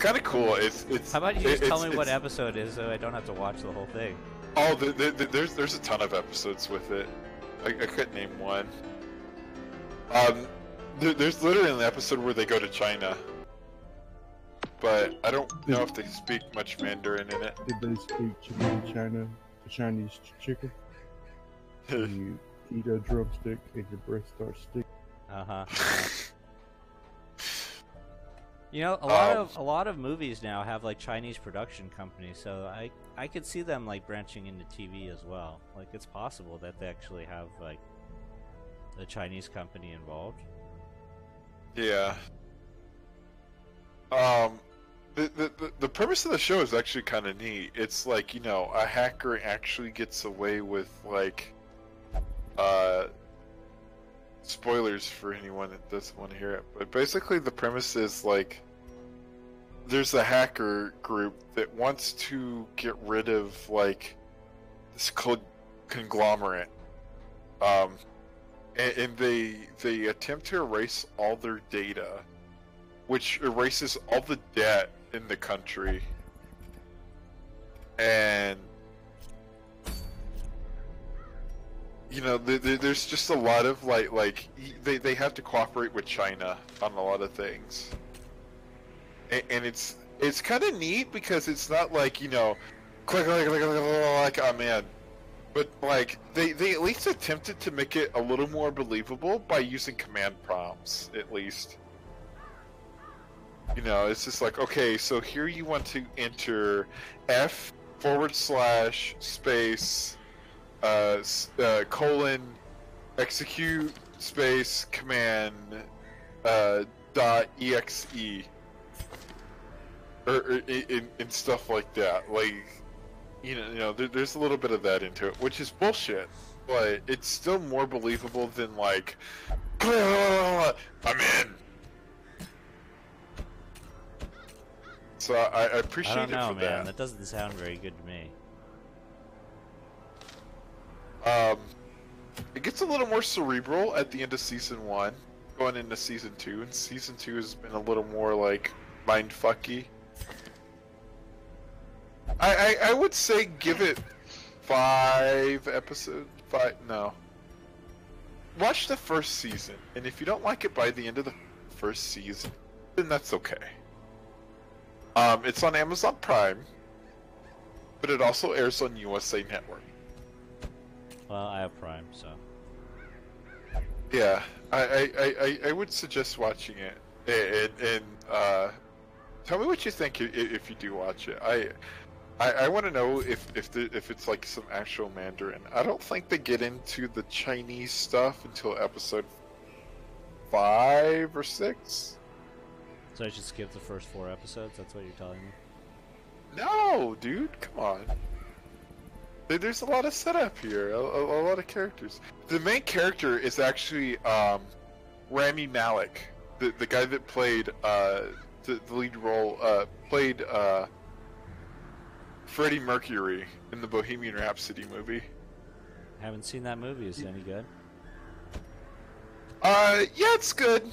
kind of cool. It's. How about you just tell me what it's, episode it is so I don't have to watch the whole thing? Oh, there's a ton of episodes with it. I couldn't name one. There's literally an episode where they go to China, but I don't know if they speak much Mandarin in it. Did they speak China, the Chinese chicken? You eat a drumstick and your breath starts sticking. You know, a lot of movies now have like Chinese production companies, so I could see them like branching into TV as well. Like it's possible that they actually have like a Chinese company involved. Yeah. The premise of the show is actually kind of neat. It's like, you know, a hacker actually gets away with like spoilers for anyone that doesn't want to hear it, but basically the premise is like there's a hacker group that wants to get rid of like this conglomerate, and they attempt to erase all their data, which erases all the debt in the country, and you know, there's just a lot of like they have to cooperate with China on a lot of things, and it's kind of neat because it's not like, you know, click like oh man, but like they at least attempted to make it a little more believable by using command prompts at least. You know, it's just like, okay, so here you want to enter F// colon execute space command .exe or in stuff like that. Like, you know, there's a little bit of that into it, which is bullshit, but it's still more believable than like I'm in. So I appreciate I don't know, it for man. that. That doesn't sound very good to me. It gets a little more cerebral at the end of season 1, going into season 2, and season 2 has been a little more like mindfucky. I would say give it 5 episodes. 5, no. Watch the first season, and if you don't like it by the end of the first season, then that's okay. It's on Amazon Prime, but it also airs on USA Network. Well, I have Prime, so. Yeah, I would suggest watching it, and tell me what you think if you do watch it. I want to know if it's like some actual Mandarin. I don't think they get into the Chinese stuff until episode 5 or 6. So I should skip the first 4 episodes? That's what you're telling me? No, dude, come on. There's a lot of setup here, a lot of characters. The main character is actually Rami Malek, the guy that played the lead role, played Freddie Mercury in the Bohemian Rhapsody movie. Haven't seen that movie. Is it any good? Yeah, it's good.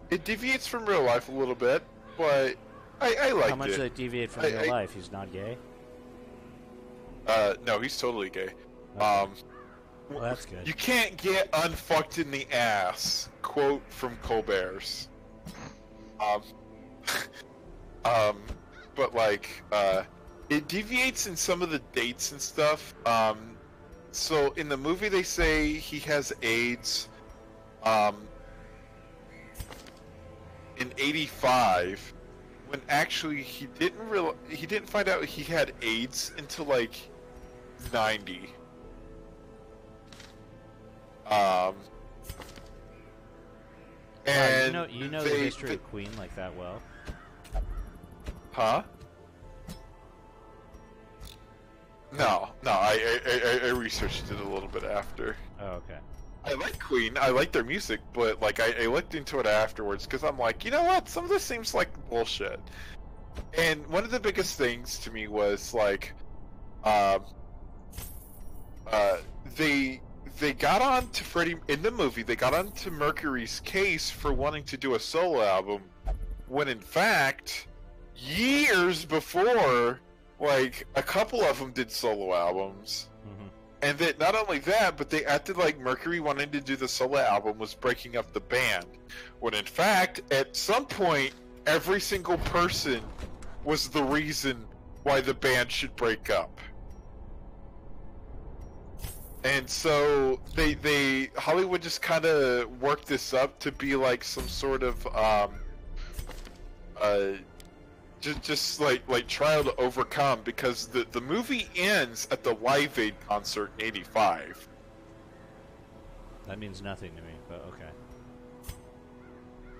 It deviates from real life a little bit, but I liked it. How much does it deviate from real life? He's not gay? No, he's totally gay. Okay. Well, that's good. You can't get unfucked in the ass. Quote from Colbert's. But like, it deviates in some of the dates and stuff. So in the movie they say he has AIDS, in '85, when actually he didn't find out he had AIDS until like 90. And wow, you know the history of Queen like that well? Huh? No, I researched it a little bit after. Oh, okay. I like Queen, I like their music, but like I looked into it afterwards because I'm like, you know what? Some of this seems like bullshit. And one of the biggest things to me was like, they got on to Freddie in the movie. They got on to Mercury's case for wanting to do a solo album, when in fact, years before, like, a couple of them did solo albums. Mhm. And that not only that, but they acted like Mercury wanting to do the solo album was breaking up the band. When in fact, at some point, every single person was the reason why the band should break up. And so they Hollywood just kind of worked this up to be like some sort of just like trial to overcome, because the movie ends at the Live Aid concert in '85. That means nothing to me, but okay.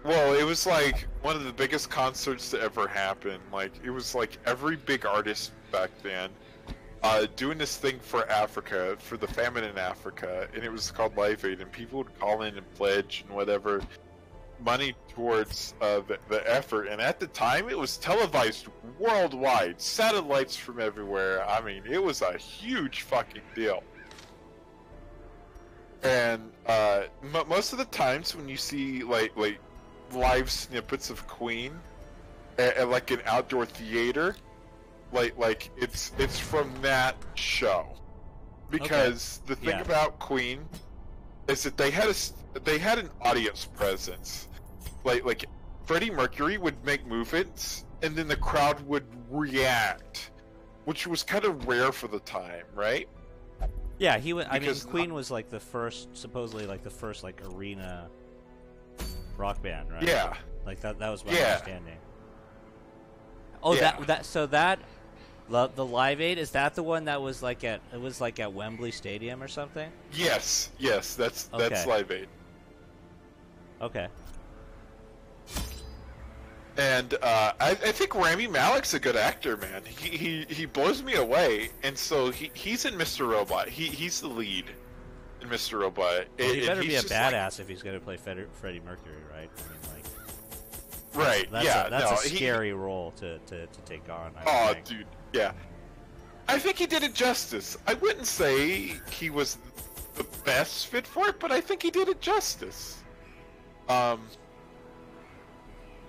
Well, it was like one of the biggest concerts to ever happen. Like, it was like every big artist back then doing this thing for Africa, for the famine in Africa, and it was called Live Aid, and people would call in and pledge and whatever money towards the effort. And at the time, it was televised worldwide, satellites from everywhere. I mean, it was a huge fucking deal. And most of the times when you see like live snippets of Queen at like an outdoor theater, like it's from that show, because the thing about Queen is that they had an audience presence. Like Freddie Mercury would make movements and then the crowd would react, which was kind of rare for the time, right? Yeah, he would. I mean, Queen was like the first, supposedly like the first like arena rock band, right? Yeah. Like that was my understanding. Oh, Yeah. the Live Aid, is that the one that was like at Wembley Stadium or something? Yes, that's Live Aid. Okay. And I think Rami Malek's a good actor, man. He blows me away, and so he's in Mr. Robot. He's the lead in Mr. Robot. Well, he better be a badass like, if he's going to play Freddie Mercury, right? I mean, like, right? That's a scary role to take on. I think. Dude, yeah. I think he did it justice. I wouldn't say he was the best fit for it, but I think he did it justice.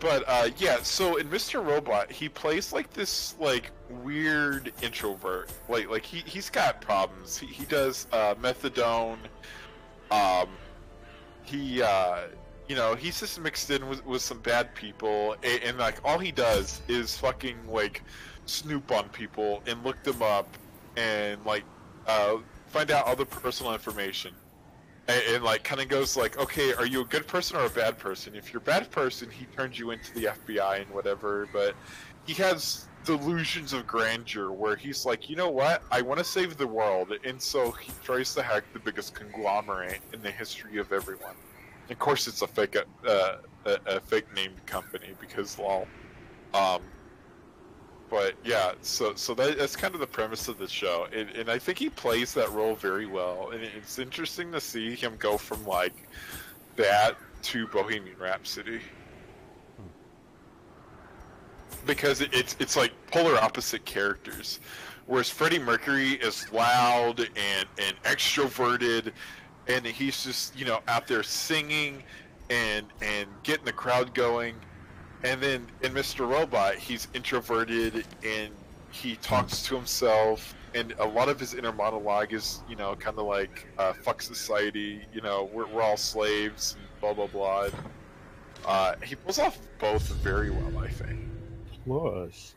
But yeah, so in Mr. Robot, he plays like this like weird introvert. Like he's got problems. He does methadone. He's just mixed in with some bad people, and like all he does is fucking like snoop on people and look them up and like find out all the personal information. And like kind of goes like, okay, are you a good person or a bad person? If you're a bad person, he turns you into the FBI and whatever. But he has delusions of grandeur where he's like, you know what? I want to save the world, and so he tries to hack the biggest conglomerate in the history of everyone. And of course, it's a fake named company because lol. But yeah, so that's kind of the premise of the show, and I think he plays that role very well, and it's interesting to see him go from like that to Bohemian Rhapsody, because it's like polar opposite characters, whereas Freddie Mercury is loud and extroverted, and he's just out there singing and getting the crowd going. And then in Mr. Robot, he's introverted and he talks to himself, and a lot of his inner monologue is, kind of like, fuck society, we're all slaves, and blah, blah, blah. He pulls off both very well, I think. Plus,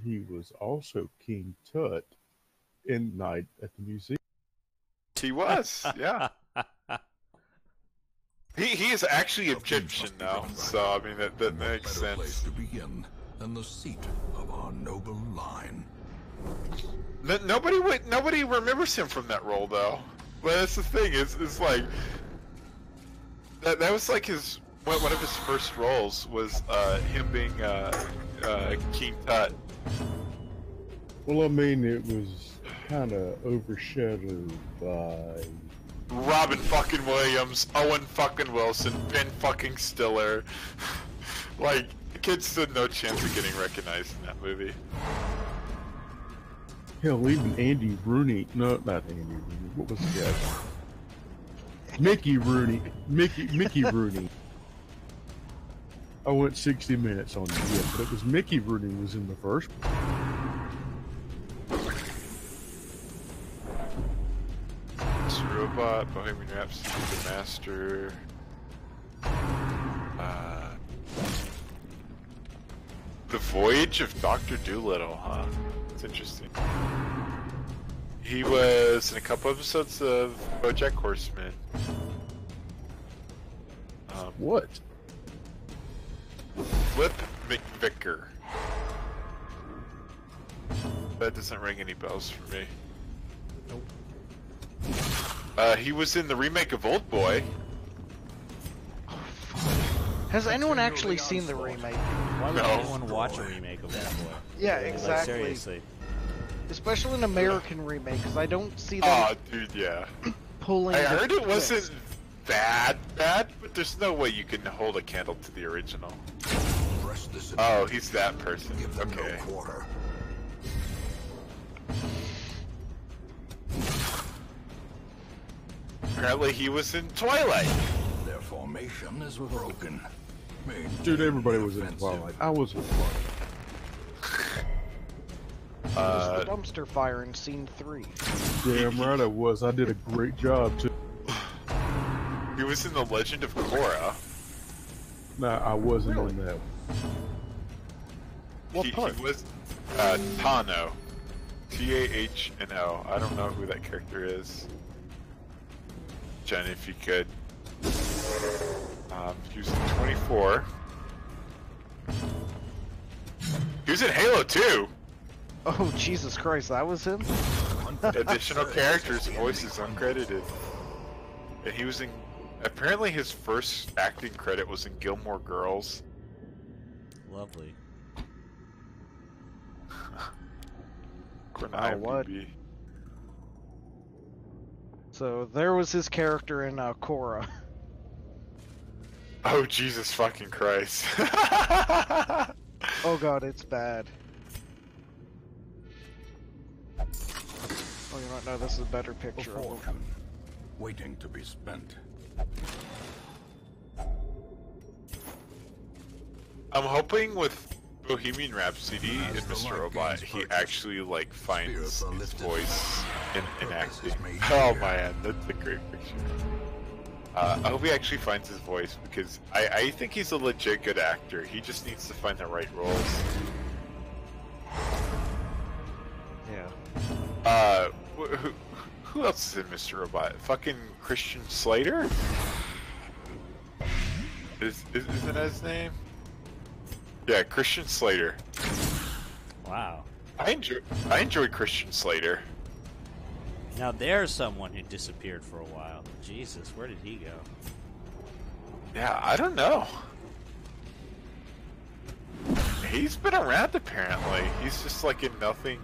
he was also King Tut in Night at the Museum. He was, yeah. He is actually Egyptian now, so I mean that makes sense. Place to begin than the seat of our noble line. Nobody remembers him from that role though. But that's the thing. It's like that was like one of his first roles was him being King Tut. Well, I mean, it was kind of overshadowed by Robin fucking Williams, Owen fucking Wilson, Ben fucking Stiller. Like, the kid stood no chance of getting recognized in that movie. Hell, even Andy Rooney. No, not Andy Rooney. What was the guy? Mickey Rooney. Mickey Rooney. I went 60 minutes on it, yeah, but it was Mickey Rooney was in the first. Mr. Robot, Bohemian Rhapsody, The Master. The Voyage of Dr. Dolittle, huh? That's interesting. He was in a couple episodes of BoJack Horseman. What? Flip McVicker. That doesn't ring any bells for me. Nope. He was in the remake of Old Boy. Has anyone actually seen the remake? Why would No. anyone watch a remake of that boy? Yeah, Like, exactly. seriously. Especially an American remake, because I don't see them Oh, dude, yeah. pulling. I the heard it wasn't twist. bad, but there's no way you can hold a candle to the original. Press this in. Oh, he's that person. Give them Okay. no quarter. Apparently he was in Twilight. Their formation is broken. Dude, everybody was in Offensive. Twilight. I was in Twilight. It was the dumpster fire in scene 3. Damn right I was. I did a great job too. He was in The Legend of Korra. Nah, I wasn't Really? in that. What part? He was Tano. T-A-H-N-O. I don't know who that character is. Jen, if you could. He was in 24. He was in Halo 2. Oh, Jesus Christ, that was him? Additional characters, voices uncredited. And he was in. Apparently, his first acting credit was in Gilmore Girls. Lovely. According to Oh, what? IMDb. So there was his character in Korra. Oh, Jesus fucking Christ. Oh god, it's bad. Oh, you don't know, this is a better picture of Before him. him, waiting to be spent. I'm hoping with Bohemian Rhapsody As and the Mr. light Robot, gains he purchase, actually like finds spirits are his lifted. voice in Purpose acting. is made Oh clear. man, that's a great picture. I hope he actually finds his voice because I think he's a legit good actor. He just needs to find the right roles. Yeah. Who else is in Mr. Robot? Fucking Christian Slater? Isn't that his name? Yeah, Christian Slater. Wow. I enjoy Christian Slater. Now there's someone who disappeared for a while. Jesus, where did he go? Yeah, I don't know. He's been around apparently. He's just like in nothing.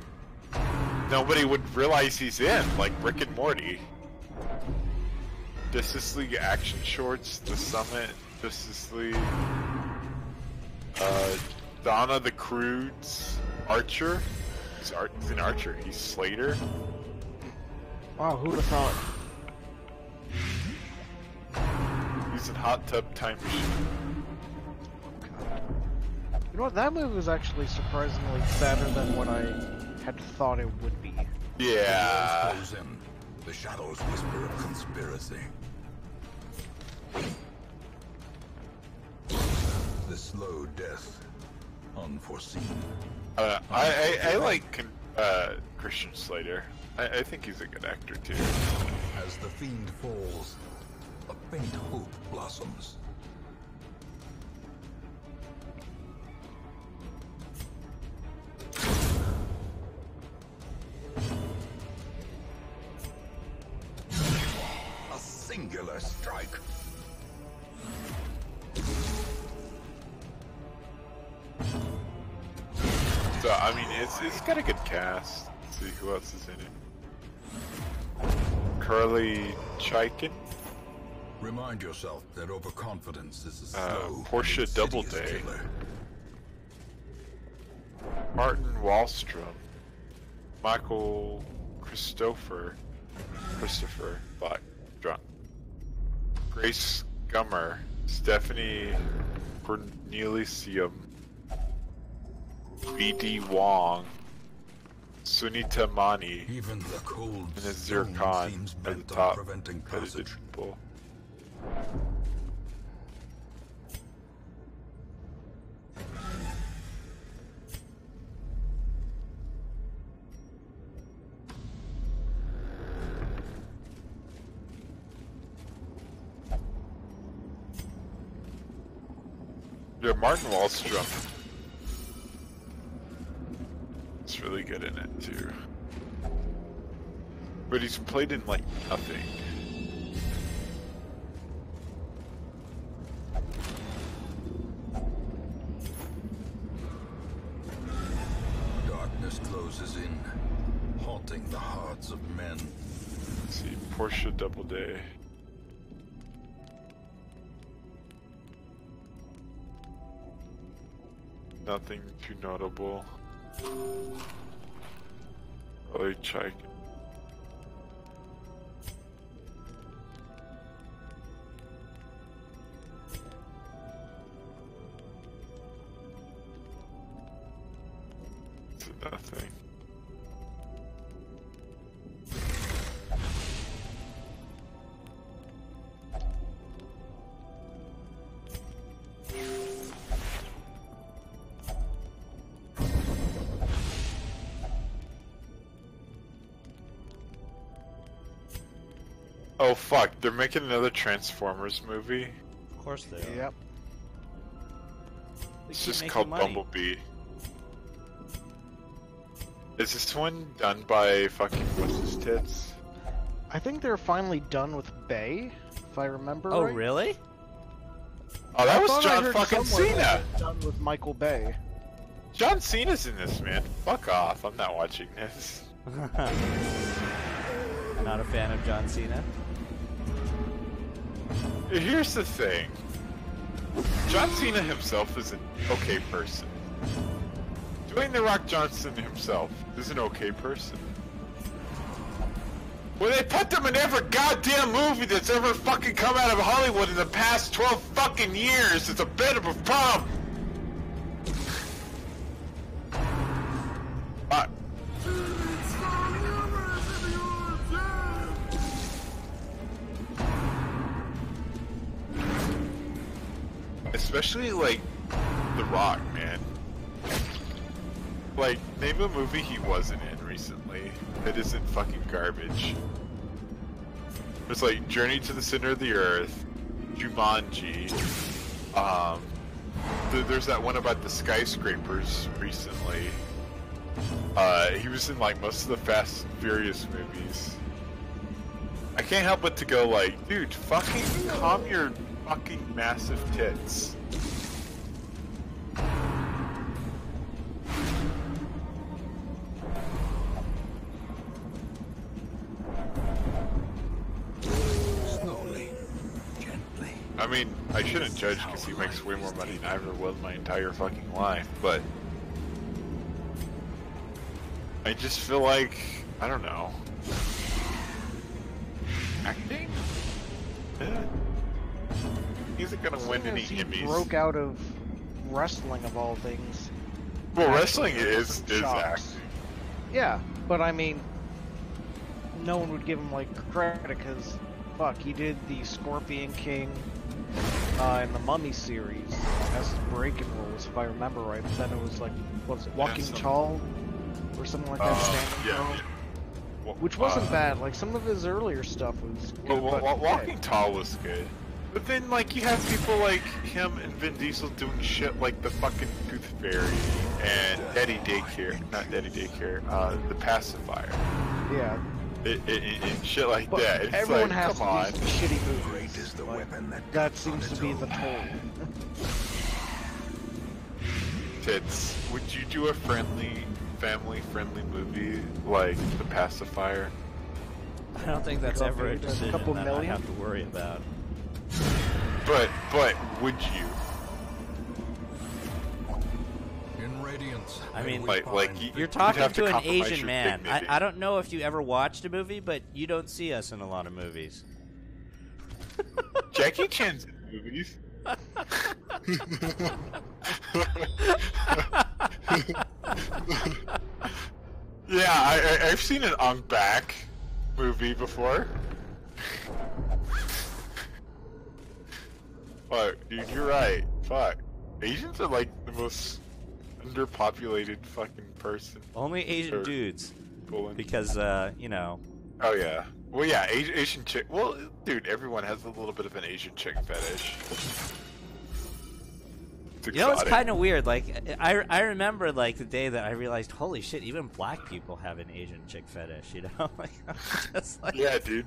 Nobody would realize he's in, like Rick and Morty. Justice League action shorts, The Summit, Justice League. Donna the Crudes, Archer. He's an Archer. He's Slater. Wow, who'd have thought? He's in Hot Tub Time Machine. You know what, that movie was actually surprisingly better than what I had thought it would be. Yeah. Close in. The shadows whisper of conspiracy. The slow death, unforeseen. I like Christian Slater. I think he's a good actor too. As the fiend falls, a faint hope blossoms. A singular strike. So I mean, it's got a good cast. Let's see who else is in it. Carly Chaikin, Remind yourself that overconfidence is a slow, Portia insidious Doubleday. killer. Martin Wallstrom, Michael Christopher Black, drunk, Grace Gummer, Stephanie Cornelium, B.D. Wong, Sunita Mani, Even the cold and a stone Zircon seems at the bent on top. preventing Credited passage. people. Yeah, Martin Wallstrom. He's really good in it too. But he's played in like nothing. Darkness closes in, haunting the hearts of men. Let's see, Portia Doubleday. Nothing too notable. Really check. Nothing. Oh fuck, they're making another Transformers movie. Of course they are. Yep. They It's keep just making called money. Bumblebee. Is this one done by fucking what's his tits? I think they're finally done with Bay, if I remember Oh, right. really? Oh, that I was thought I John heard fucking somewhere that Cena! they're done with Michael Bay. John Cena's in this, man. Fuck off, I'm not watching this. Not a fan of John Cena. Here's the thing. John Cena himself is an okay person. Dwayne The Rock Johnson himself is an okay person. Well, they put them in every goddamn movie that's ever fucking come out of Hollywood in the past 12 fucking years. It's a bit of a problem. Especially, like, The Rock, man. Like, name a movie he wasn't in recently that isn't fucking garbage. There's, like, Journey to the Center of the Earth, Jumanji, there's that one about the skyscrapers recently. He was in, like, most of the Fast and Furious movies. I can't help but to go, like, dude, fucking calm your fucking massive tits. Slowly, gently. I mean, I shouldn't judge because he makes way more money than I ever will in my entire fucking life, but I just feel like, I don't know. Acting? He isn't gonna win any He Emmys. broke out of wrestling of all things. Well, Actually, wrestling is shocks. acting. Yeah, but I mean, no one would give him like credit because, fuck, he did the Scorpion King in the Mummy series as his break-in roles, if I remember right. But then it was like, what was it, Walking some- Tall or something like that, standing yeah, tall, yeah. Well, which wasn't bad. Like some of his earlier stuff was good, Well, but Walking Tall was good. But then, like, you have people like him and Vin Diesel doing shit like the fucking Tooth Fairy and Daddy Daycare, not Daddy Daycare, the Pacifier, yeah. and shit like But that. It's everyone like, has come to on. do some shitty movies. Great is the Like, weapon that that cuts on seems to its be the own. toll. Tits, would you do a family-friendly movie like The Pacifier? I don't think that's ever a A decision couple that I million? have to worry about. But would you? In radiance, I mean, we Like find you'd You're talking have to an compromise Asian your man. dignity. I don't know if you ever watched a movie, but you don't see us in a lot of movies. Jackie Chan's in movies. Yeah, I've seen an Ong Bak movie before. Fuck, dude, you're right. Fuck. Asians are like the most underpopulated fucking person. Only Asian Or dudes. Poland. Because, you know. Oh, yeah. Well, yeah, Asian chick. Well, dude, everyone has a little bit of an Asian chick fetish. It's You know, it's exotic. kind of weird. Like, I remember, like, the day that I realized, holy shit, even black people have an Asian chick fetish, you know? Like, I'm just like... Yeah, dude.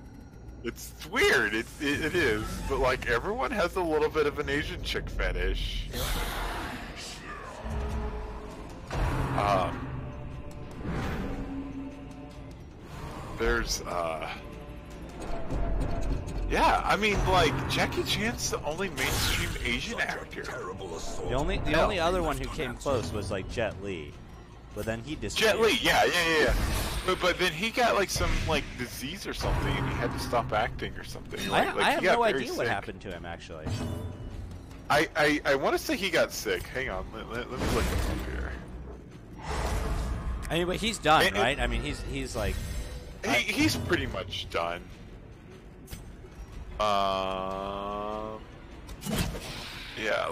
It's weird. It is. But, like, everyone has a little bit of an Asian chick fetish. There's, yeah, I mean, like, Jackie Chan's the only mainstream Asian actor. The only other one who came close was, like, Jet Li. But then he disappeared. Jet Li, yeah. But then he got, like, some, like, disease or something, and he had to stop acting or something. I Like, have he got no very idea what sick. happened to him, actually. I want to say he got sick. Hang on, let me look him up here. I mean, but he's done, right? I mean, he's like... He's pretty much done. Yeah,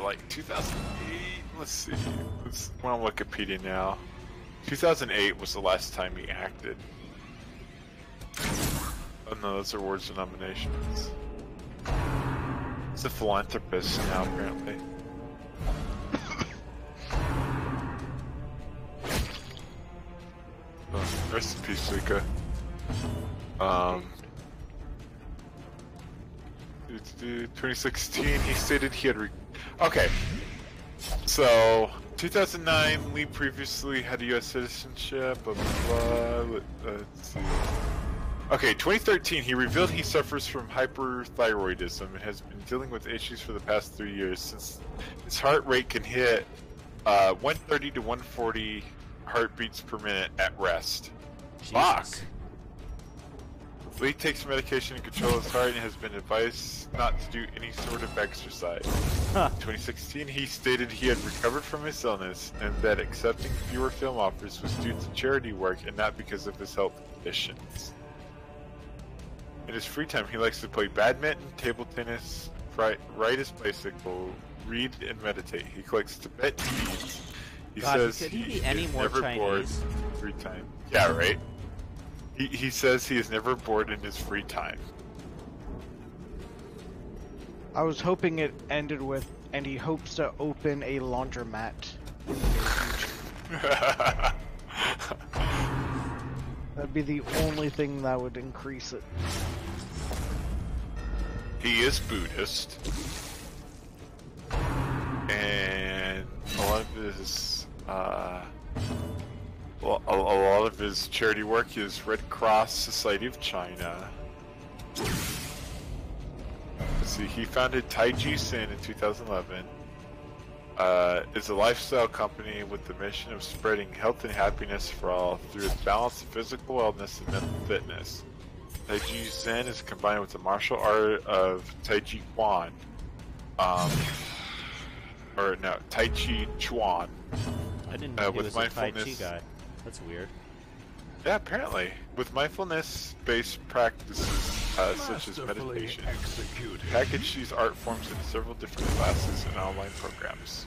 like 2008. Let's see. We're on Wikipedia now. 2008 was the last time he acted. Oh no, those are awards and nominations. He's a philanthropist now, apparently. Rest in peace, Luca. 2016, he stated he had okay. So, 2009, Lee previously had a U.S. citizenship, blah, blah, blah. Let's see. Okay, 2013, he revealed he suffers from hyperthyroidism and has been dealing with issues for the past 3 years since his heart rate can hit 130 to 140 heartbeats per minute at rest. Fuck! Lee takes medication to control his heart and has been advised not to do any sort of exercise. In 2016, he stated he had recovered from his illness and that accepting fewer film offers was due to charity work and not because of his health conditions. In his free time, he likes to play badminton, table tennis, ride his bicycle, read, and meditate. He collects Tibetan beads. He says could he be is any more never bored Chinese? in his free time. Yeah, right? He says he is never bored in his free time. I was hoping it ended with, and he hopes to open a laundromat in the near future. That'd be the only thing that would increase it. He is Buddhist. And a lot of his, a lot of his charity work is Red Cross Society of China. Let's see, he founded Taiji Sin in 2011. It's a lifestyle company with the mission of spreading health and happiness for all through its balance of physical wellness and mental fitness. Taiji Zen is combined with the martial art of Taiji Quan. Tai Chi Chuan. I didn't know he with was a Tai Chi mindfulness. guy. That's weird. Yeah, apparently. With mindfulness-based practices such as meditation. Package these art forms into several different classes and online programs.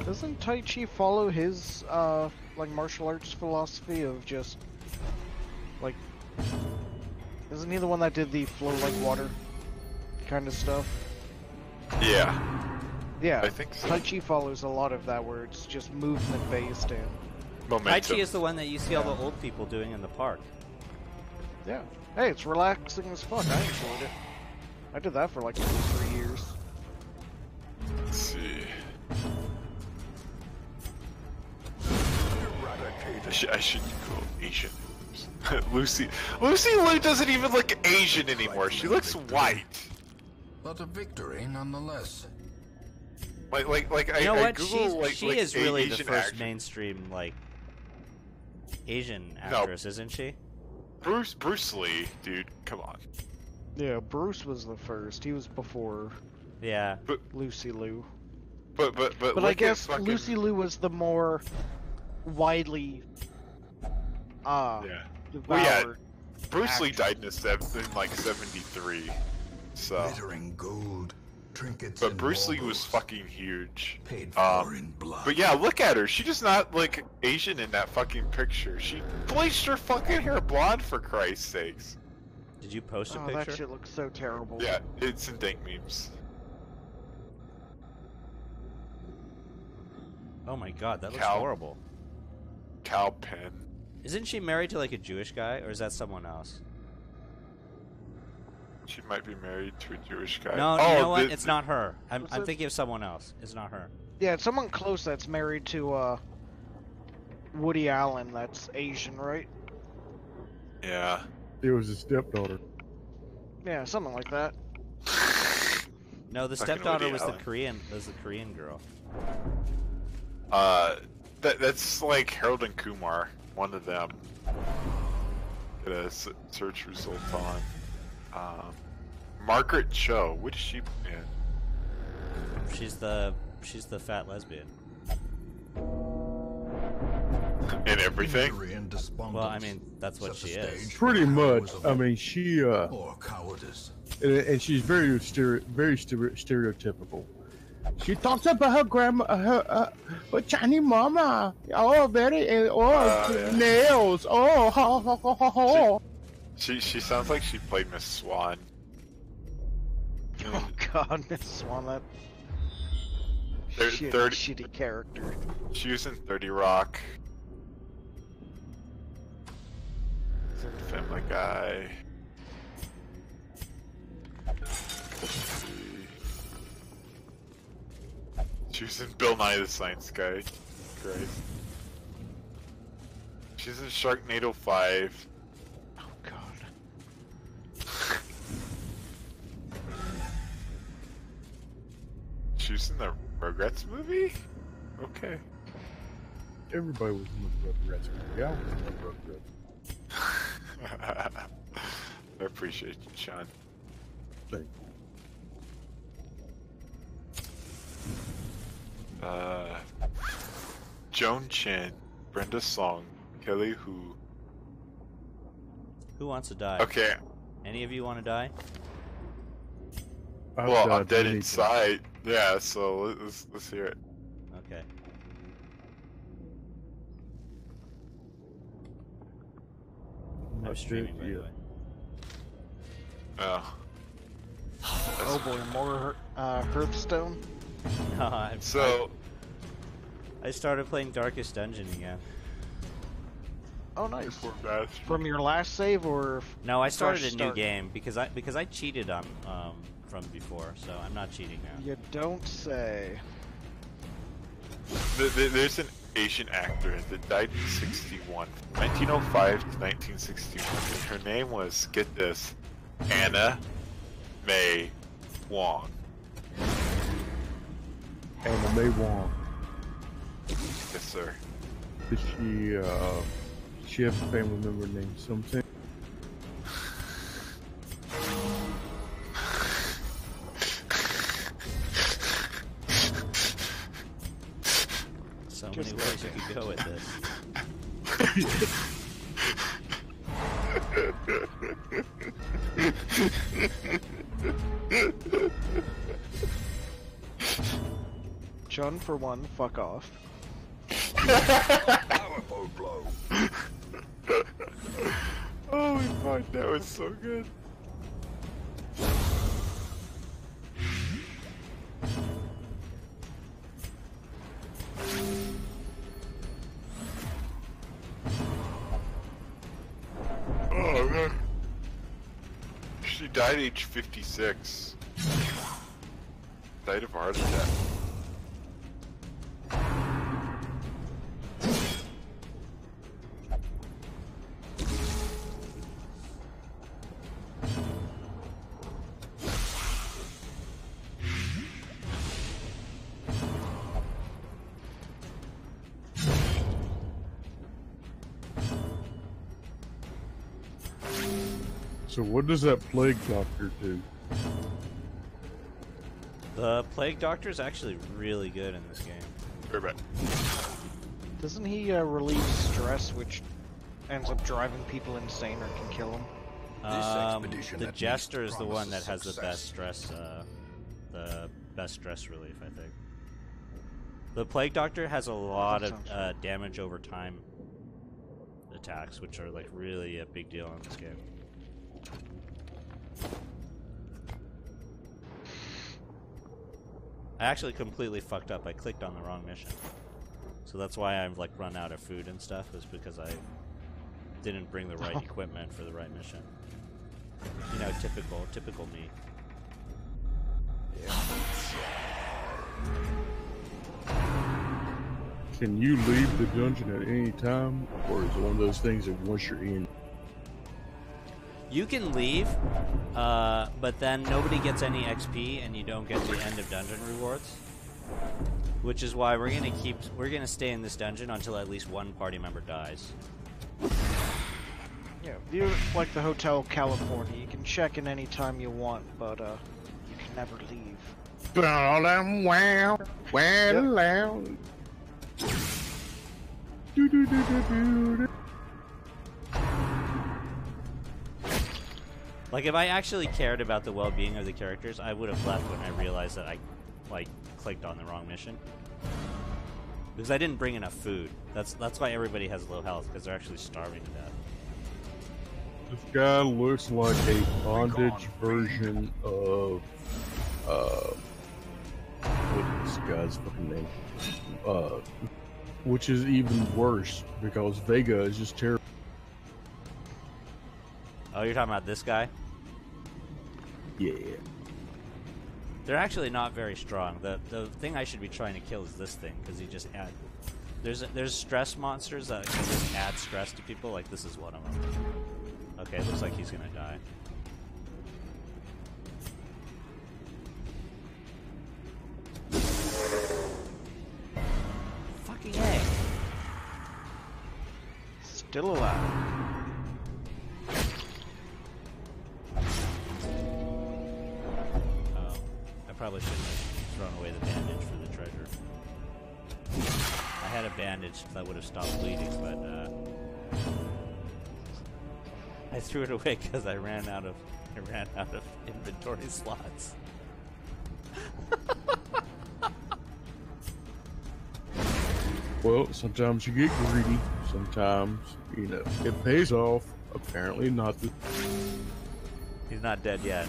Doesn't Tai Chi follow his, like, martial arts philosophy of just, like... Isn't he the one that did the flow like water kind of stuff? Yeah. Yeah, I think so. Tai Chi follows a lot of that where it's just movement-based and... Momentum. Tai Chi is the one that you see all the old people doing in the park. Yeah. Hey, it's relaxing as fuck. I enjoyed it. I did that for like 2 or 3 years. Let's see. I shouldn't go Asian. Lucy Liu doesn't even look Asian anymore. She looks white. But a victory nonetheless. Like You know I what? Google, She is really the Asian first action. mainstream, like, Asian actress, isn't she? Bruce Lee, dude, come on. Yeah, Bruce was the first. He was before. Yeah. Lucy Liu. But But I guess Lucy Liu was the more widely yeah. devoured. Well, yeah. Bruce Lee actress. died in like 73. So. Glittering gold, trinkets But and Bruce Lee was baubles, fucking huge. paid for in blood. But yeah, look at her. She does not look Asian in that fucking picture. She bleached her fucking hair blonde for Christ's sakes. Did you post a Oh, picture? that shit looks so terrible. Yeah, it's in dank memes. Oh my god, that looks Cal. horrible. Cal Penn. Isn't she married to like a Jewish guy, or is that someone else? She might be married to a Jewish guy. No, oh, you know what? It's not her. I'm What's it? thinking of someone else. It's not her. Yeah, it's someone close that's married to Woody Allen. That's Asian, right? Yeah. It was his stepdaughter. Yeah, something like that. No, the Fucking stepdaughter Woody was Allen. the Korean girl. That's like Harold and Kumar. One of them. Get a search result on. Margaret Cho. What is she in? She's the fat lesbian. In everything? Misery and Well, I despondence mean, that's what set she the is. stage Pretty for much. hours of I mean, she or cowardice. and she's very stereotypical. She talks about her grandma, her Chinese mama. Oh, very Yeah. nails. Oh, ha ha ha ha ha. She sounds like she played Miss Swan. Oh god, Miss Swan, that They're shitty, 30 shitty character. She was in 30 Rock. She's in Family Guy. She was in Bill Nye the Science Guy. Great. She's in Sharknado 5. Oh god. She was in the Rugrats movie? Okay. Everybody was in the Rugrats movie. I was in the Rugrats. I appreciate you, Sean. Thank you. Joan Chen, Brenda Song, Kelly Hu. Who wants to die? Okay, Any of you want to die? I've well, I'm died dead many inside. Yeah, so let's hear it. Okay. times. I'm Not streaming, dead by the yet. way. Oh. Oh boy, more Hearthstone. No, So, I started playing Darkest Dungeon again. Oh nice. poor bastard. From your last save or? No, I started Fresh a new start. game because I cheated on from before, so I'm not cheating now. You don't say. There's an Asian actor that died in 61, 1905 to 1961, and her name was, get this, Anna May Wong. Anna May Wong. Yes, sir. Did she have a family member named something? So Just many ways you could go with this. Chun for one, fuck off. Powerful blow. Oh, fuck, that was so good. Oh, man. She died age 56. Died of a heart attack. So what does that plague doctor do? The Plague Doctor is actually really good in this game. Very bad. Doesn't he relieve stress, which ends up driving people insane or can kill them? The Jester is the one that has the best stress relief, I think. The Plague Doctor has a lot of damage over time attacks, which are like really a big deal in this game. I actually completely fucked up. I clicked on the wrong mission. So that's why I've like run out of food and stuff, is because I didn't bring the right equipment for the right mission. You know, typical me. Can you leave the dungeon at any time, or is it one of those things that once you're in? You can leave, but then nobody gets any XP, and you don't get the end of dungeon rewards. Which is why we're gonna stay in this dungeon until at least one party member dies. Yeah, you're like the Hotel California. You can check in any time you want, but you can never leave. Like, if I actually cared about the well-being of the characters, I would have left when I realized that I, like, clicked on the wrong mission. Because I didn't bring enough food. That's why everybody has low health, because they're actually starving to death. This guy looks like a bondage version of what is this guy's fucking name? Which is even worse because Vega is just terrible. Oh, you're talking about this guy? Yeah. They're actually not very strong. The thing I should be trying to kill is this thing, because he just add. There's stress monsters that can just add stress to people. Like, this is one of them. Okay, looks like he's gonna die. Fucking A. Still alive. I probably shouldn't have thrown away the bandage for the treasure. I had a bandage that would have stopped bleeding, but I threw it away because I ran out of inventory slots. Well, sometimes you get greedy. Sometimes, you know, it pays off. Apparently not. He's not dead yet.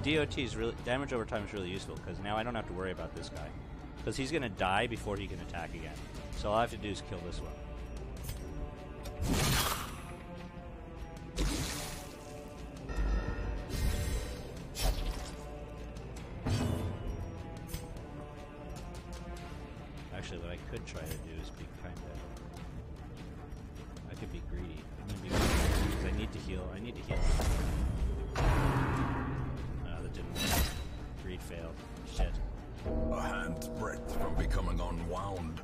DOT is really damage over time is really useful, because now I don't have to worry about this guy, because he's gonna die before he can attack again. So all I have to do is kill this one. Actually, what I could try to do is be I could be greedy. I'm gonna be greedy because I need to heal. Greed failed. Shit. A hand's breadth from becoming unwound.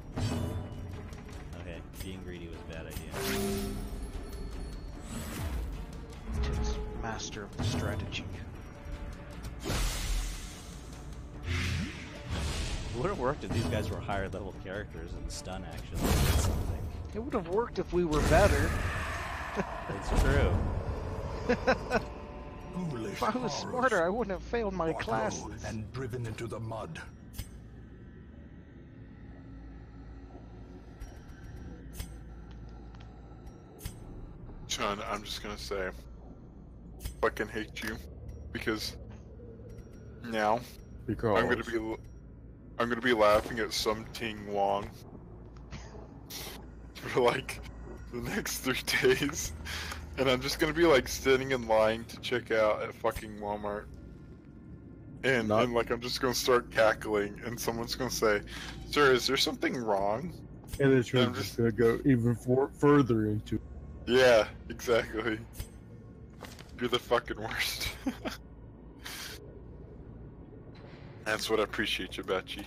Okay, being greedy was a bad idea. It's master of the strategy. It would have worked if these guys were higher level characters and stun actually did something. It would have worked if we were better. It's true. Foolish If I was smarter, I wouldn't have failed my classes. And driven into the mud. Sean, I'm just gonna say, fucking hate you, because now I'm gonna be laughing at some Ting Wong for like the next 3 days. And I'm just gonna be like sitting in line to check out at fucking Walmart. And like I'm just gonna start cackling and someone's gonna say, "Sir, is there something wrong?" And it's really just gonna go even further into. Yeah, exactly. You're the fucking worst. That's what I appreciate you about you.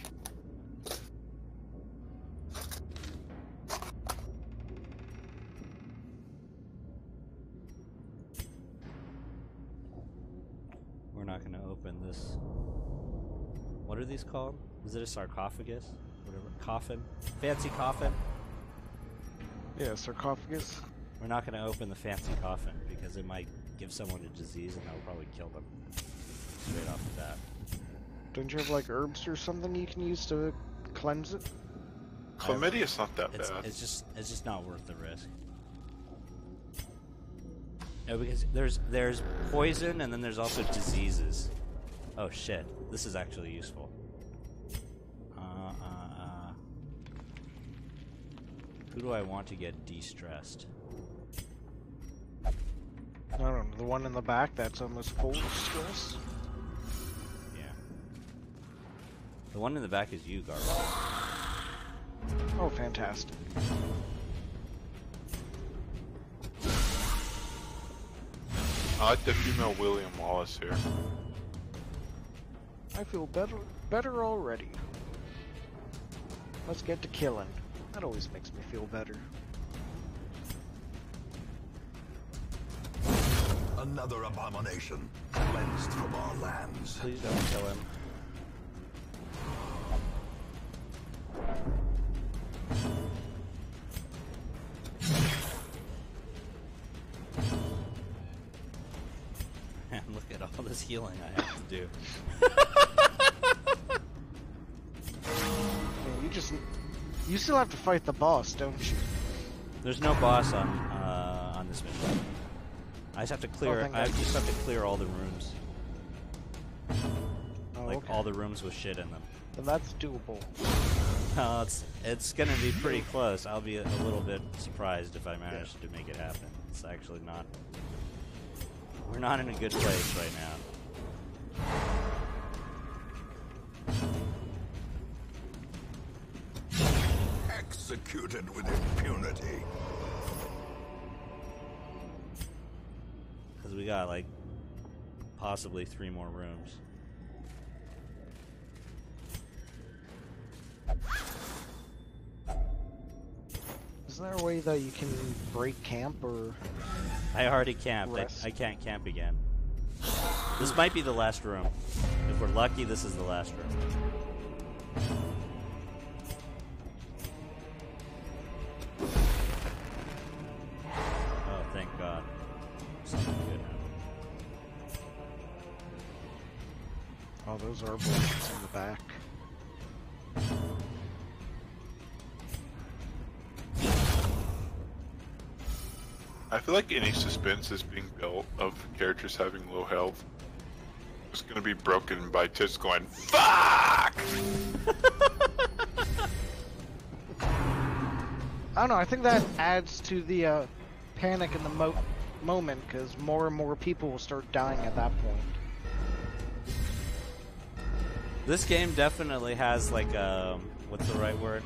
We're not going to open this. What are these called? Is it a sarcophagus? Whatever. Coffin? Fancy coffin? Yeah, sarcophagus. We're not going to open the fancy coffin because it might give someone a disease and that will probably kill them straight off the bat. Don't you have like herbs or something you can use to cleanse it? Chlamydia's not that bad. It's just not worth the risk. No, because there's poison and then there's also diseases. Oh shit, this is actually useful. Who do I want to get de-stressed? I don't know, the one in the back that's almost full of stress. Yeah. The one in the back is you, Garbo. Oh, fantastic. I like the female William Wallace here. I feel better already. Let's get to killing. That always makes me feel better. Another abomination cleansed from our lands. Please don't kill him. Man, look at all this healing I have to do. You still have to fight the boss, don't you? There's no boss on this mission. I just have to clear. I just have to clear all the rooms. Oh, Like okay. all the rooms with shit in them. Then that's doable. It's gonna be pretty close. I'll be a little bit surprised if I manage to make it happen. It's actually not. We're not in a good place right now. Executed with impunity. Because we got like possibly 3 more rooms. Isn't there a way that you can break camp or... I already camped. Rest? I can't camp again. This might be the last room. If we're lucky, this is the last room. Oh, thank God. Something good happened. Oh, those are bullets in the back. I feel like any suspense is being built of characters having low health. It's gonna be broken by Tits going, FUCK! I don't know, I think that adds to the panic in the moment, because more and more people will start dying at that point. This game definitely has like a, what's the right word?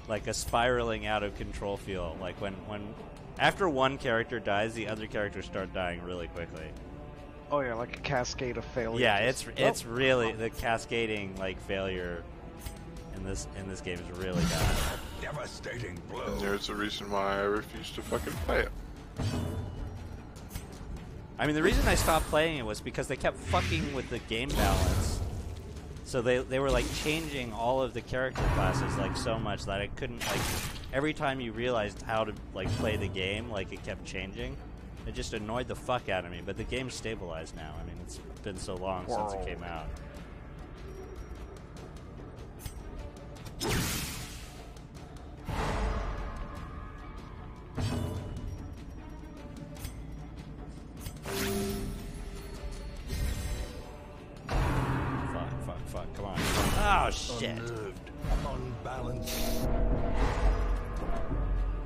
Like a spiraling out of control feel. Like when after one character dies, the other characters start dying really quickly. Oh yeah, like a cascade of failure. Yeah, it's really the cascading like failure in this game is really bad. Devastating blow. And there's a reason why I refuse to fucking play it. I mean, the reason I stopped playing it was because they kept fucking with the game balance. So they were like changing all of the character classes like so much that I couldn't like every time you realized how to like play the game, like it kept changing. It just annoyed the fuck out of me, but the game's stabilized now. I mean, it's been so long since it came out. Fuck, come on. Oh, shit. Unnerved, unbalanced.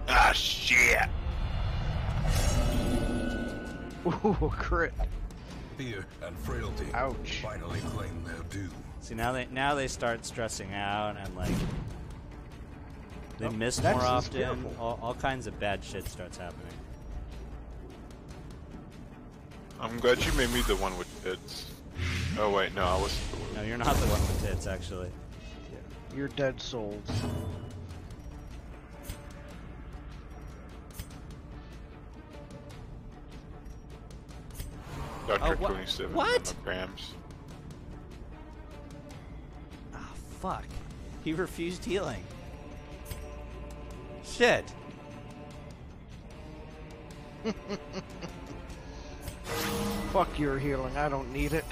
Ah, shit! Ooh, crit. Fear and frailty. Ouch. Finally claim their due. See, now they start stressing out and like they miss that more is often. fearful. All kinds of bad shit starts happening. I'm glad you made me the one with tits. Oh wait, no, I wasn't the one. No, you're not the one with tits, actually. You're dead souls. Dr. Oh, 27 what? milligrams. Ah, fuck. He refused healing. Shit. Fuck your healing, I don't need it.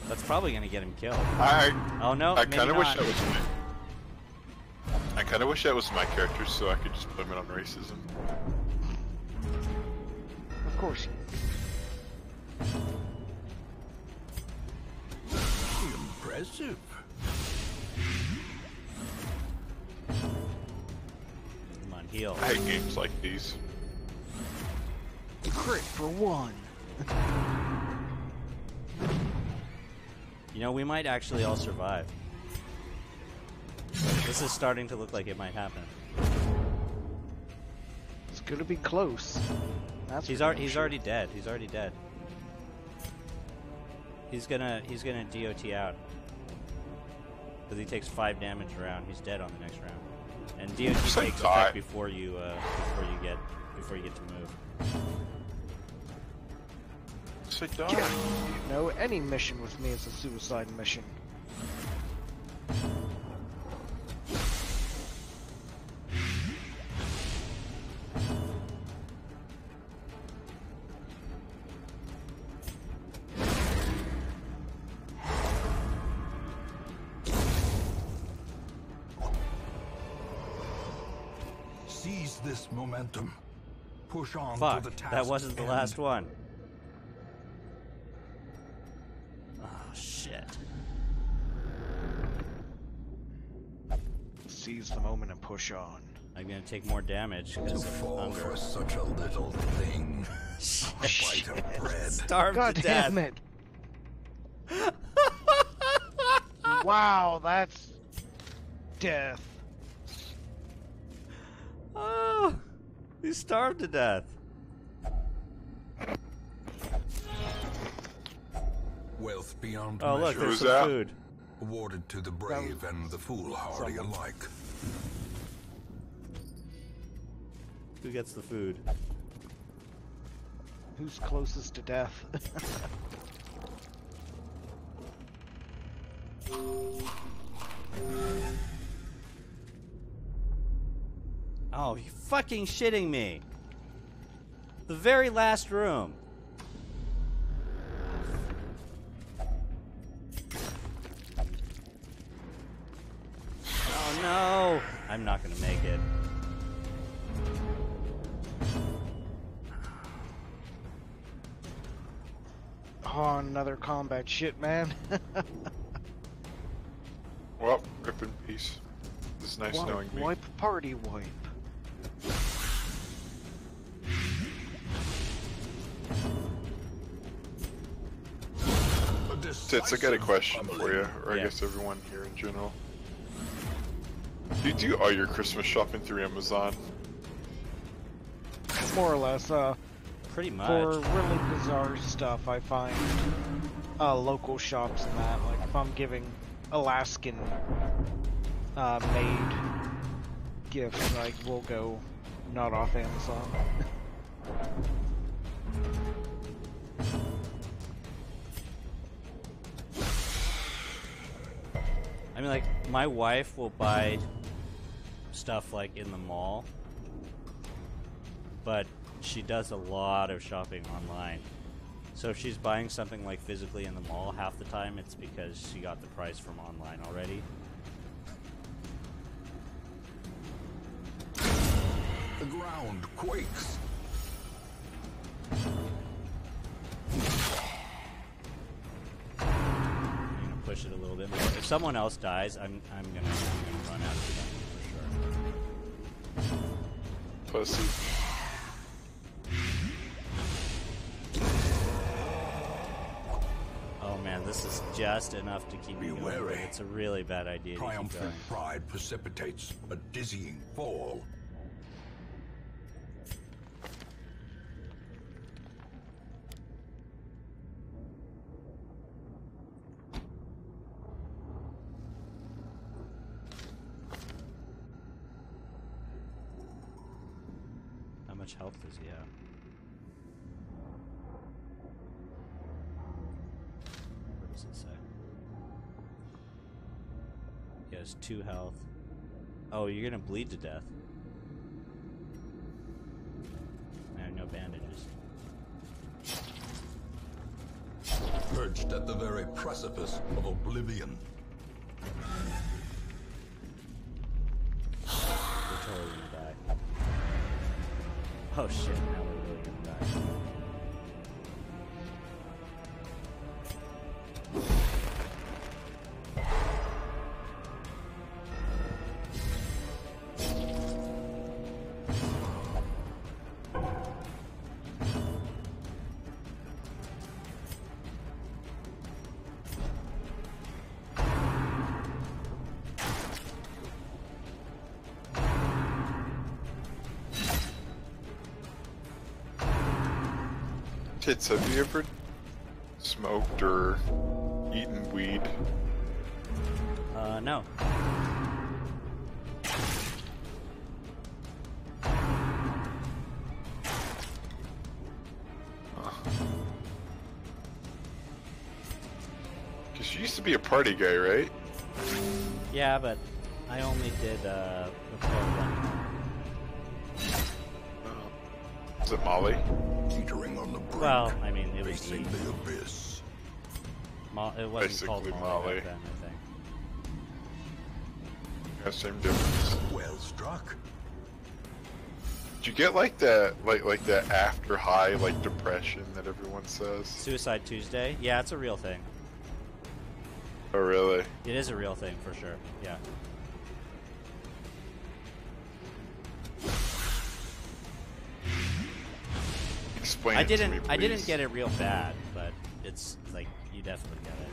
That's probably gonna get him killed. I Oh no, I maybe kind of wish not. that was my. I kind of wish that was my character, so I could just blame it on racism. Of course. Impressive. Come on, heal. I hate games like these. Crit for one. You know, we might actually all survive. This is starting to look like it might happen. It's gonna be close. That's He's for damn already sure. dead. He's already dead. He's gonna DOT out. Because he takes 5 damage a round. He's dead on the next round. And DOT Just like takes die. effect before you get to move. So dumb. No, any mission with me is a suicide mission. Seize this momentum. Push on Fuck, to the task. that wasn't the end. last one. Oh, shit. Seize the moment and push on. I'm gonna take more damage To because of fall hunger. for such a little thing. A bite of bread. Starved God to death. damn it! Wow, that's death. Oh, he's starved to death. Wealth beyond Oh, look, measure. there's Who's some that? food. Awarded to the brave and the foolhardy alike. Who gets the food? Who's closest to death? Oh, you fucking shitting me. The very last room. Oh no! I'm not gonna make it. Oh, another combat shit, man. Well, rip in peace. It's nice knowing me. Wipe party wipe. Tits, I got a question for you, or I Yeah. guess everyone here in general. Do you do all your Christmas shopping through Amazon? More or less, Pretty much. for really bizarre stuff, I find local shops and that. Like if I'm giving Alaskan made gifts, I will go not off Amazon. I mean, like, my wife will buy stuff, like, in the mall, but she does a lot of shopping online. So if she's buying something, like, physically in the mall, half the time it's because she got the price from online already. The ground quakes. I'm gonna push it a little bit more. If someone else dies, I'm gonna run out of them for sure. Pussy. Oh man, this is just enough to keep me Be going, wary. but it's a really bad idea to keep Triumphant going. pride precipitates a dizzying fall. much health does he have? What does it say? He has 2 health. Oh, you're gonna bleed to death. And no bandages. Perched at the very precipice of oblivion. We're totally gonna die. Oh shit, now we're really gonna die. Tits, have you ever smoked or eaten weed? No. Because you used to be a party guy, right? Yeah, but I only did the full one. Is it Molly? Teetering on the brink. Well, I mean, it was Facing weed. the abyss. It wasn't called Basically Molly Molly. back then, I think. Yeah, same difference. Well struck. Did you get like that, like that after high, like depression that everyone says? Suicide Tuesday? Yeah, it's a real thing. Oh, really? It is a real thing for sure. Yeah. Explain I it to didn't. me, I didn't please. get it real bad, but it's like you definitely get it.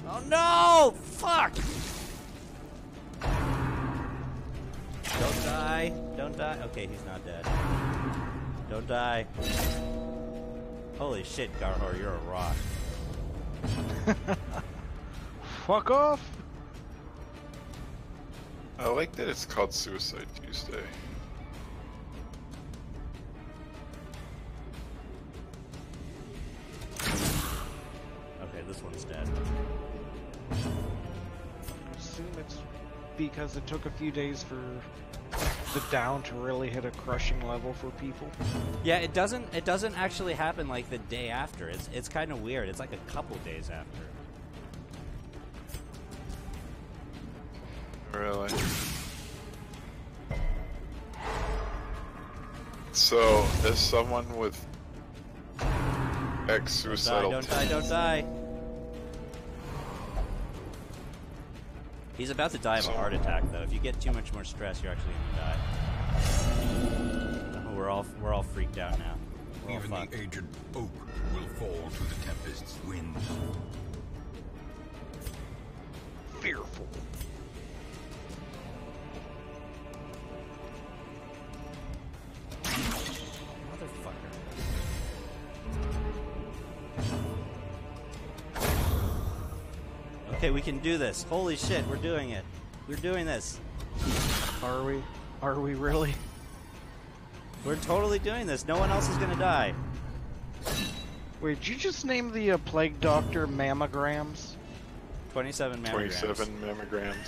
Oh no! Fuck! Don't die. Don't die. Okay, he's not dead. Don't die. Holy shit, Garhor, you're a rock. Fuck off! I like that it's called Suicide Tuesday. Okay, this one's dead. I assume it's because it took a few days for the down to really hit a crushing level for people. Yeah, it doesn't actually happen like the day after. It's kind of weird. It's like a couple days after. Really? So, as someone with ex-suicidal Don't die, don't die, don't die. He's about to die of a heart attack, though. If you get too much more stress, you're actually gonna die. Oh, we're all freaked out now. We're all Even fucked. the aged oak will fall to the tempest's winds. Fearful. Motherfucker. Okay, we can do this. Holy shit, we're doing it. We're doing this. Are we? Are we really? We're totally doing this. No one else is gonna die. Wait, did you just name the plague doctor mammograms? 27 mammograms. 27 mammograms.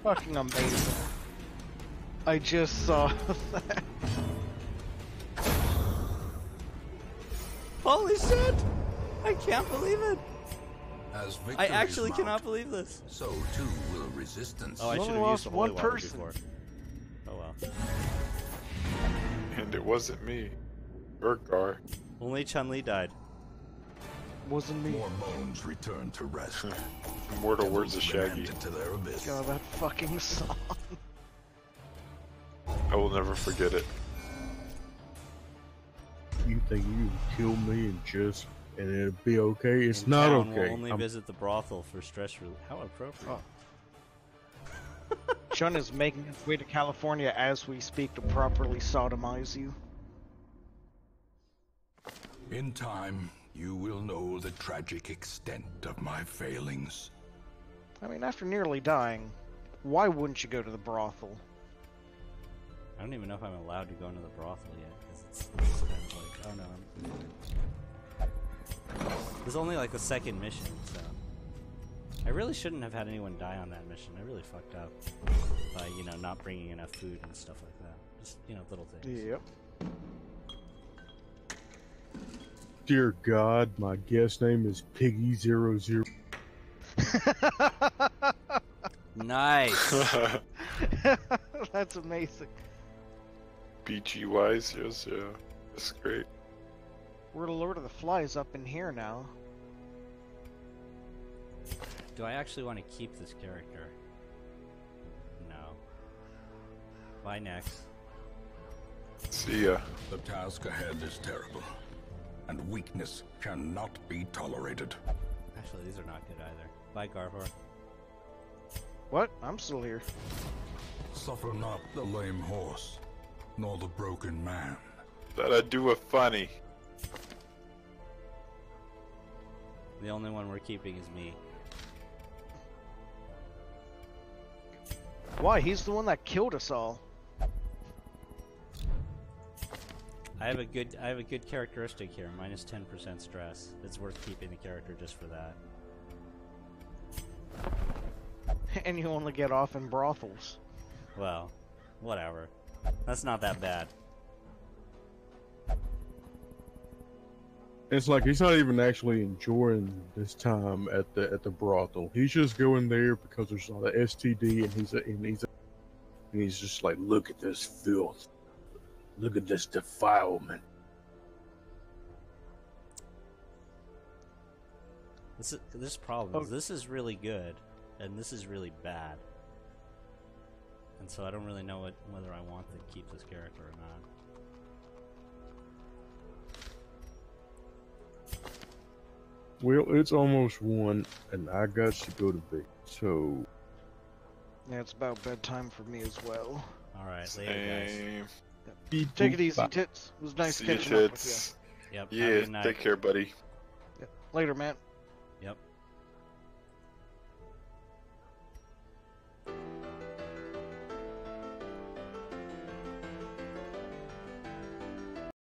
Fucking amazing. I just saw that. Holy shit! I can't believe it. As I victories actually mount, cannot believe this. so too will resistance. Oh, I You should only have used lost the holy one water person. before. Oh well. And it wasn't me. Or Gar. Only Chun-Li died. Wasn't me. More moans return to rest. Immortal words of Shaggy. Into their abyss. God, that fucking song. I will never forget it. you think you can kill me and it'll be okay? It's In not town, okay. We'll only visit the brothel for stress relief. How appropriate. Chun is making his way to California as we speak to properly sodomize you. In time, you will know the tragic extent of my failings. I mean, after nearly dying, why wouldn't you go to the brothel? I don't even know if I'm allowed to go into the brothel yet, because it's kind of like, oh no. There's only like the second mission, so. I really shouldn't have had anyone die on that mission. I really fucked up by, you know, not bringing enough food and stuff like that. Just, you know, little things. Yep. Dear God, my guest name is Piggy00. Nice! That's amazing. BGY00. That's great. We're the Lord of the Flies up in here now. Do I actually want to keep this character? No. Bye, next. See ya. The task ahead is terrible, and weakness cannot be tolerated. Actually, these are not good either. Bye, Garvor. What? I'm still here. Suffer not the lame horse, nor the broken man. That I do a funny. The only one we're keeping is me. Why? He's the one that killed us all. I have a good characteristic here, minus 10% stress. It's worth keeping the character just for that. And you only get off in brothels. Well, whatever. That's not that bad. It's like he's not even actually enjoying this time at the brothel. He's just going there because there's a lot of STD, and he's just like, look at this filth, look at this defilement. This problem is this is really good, and this is really bad, and so I don't really know whether I want to keep this character or not. Well, it's almost 1, and I got to go to bed. So Yeah, it's about bedtime for me as well. Alright, later guys. Take it easy, Tits. It was nice See ya, catching up with tits. Yep, have a Yeah, good night. take care, buddy. you. Later, man.